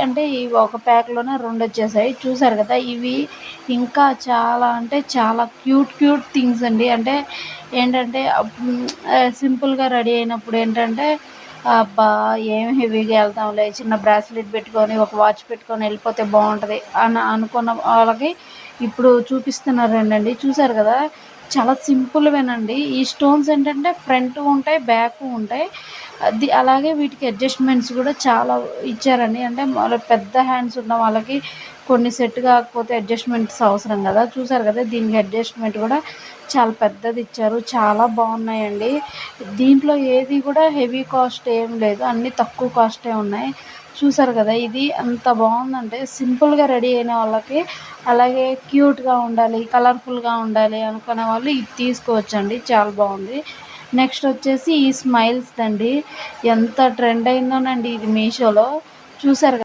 అంటే ఇవి ఒక ప్యాక్‌లోనే 2 వచ్చేసాయి. చూసారు కదా! ఇవి ఇంకా చాలా అంటే చాలా క్యూట్ థింగ్స్ అండి. అంటే ఏంటంటే సింపుల్‌గా రెడీ అయినప్పుడు ఏంటంటే అబ్బా! ఏం హెవీగా ఎళ్తాంలే చిన్న బ్రాస్లెట్ పెట్టుకొని, ఒక వాచ్ పెట్టుకొని ఎళ్ళిపోతే బావుంటది అనుకున్న వాళ్ళకి ఇప్పుడు చూపిస్తున్నానండి. చూసారు కదా! చాలా సింపుల్‌వేనండి. ఈ స్టోన్స్ ఏంటంటే ఫ్రంట్ ఉంటాయి, బ్యాక్ ఉంటాయి. అలాగే వీటికి అడ్జస్ట్‌మెంట్స్ కూడా చాలా ఇచ్చారండి. అంటే పెద్ద హ్యాండ్స్ ఉన్న వాళ్ళకి కొన్ని సెట్ కాకపోతే అడ్జస్ట్‌మెంట్స్ అవసరం కదా! చూసారు కదా! దీనికి అడ్జస్ట్‌మెంట్ కూడా చాలా పెద్దది ఇచ్చారు. చాలా బాగున్నాయండి. దీంట్లో ఏది కూడా హెవీ కాస్ట్ ఏం లేదు. అన్నీ తక్కువ కాస్టే ఉన్నాయి. చూసారు కదా! ఇది అంత బాగుందంటే సింపుల్‌గా రెడీ అయిన వాళ్ళకి, అలాగే క్యూట్‌గా ఉండాలి, కలర్‌ఫుల్‌గా ఉండాలి అనుకునే వాళ్ళు ఇది తీసుకోవచ్చండి. చాలా బాగుంది. నెక్స్ట్ వచ్చేసి ఈ స్మైల్స్‌దండి. ఎంత ట్రెండ్ అయిందోనండి ఇది మీషోలో. చూసారు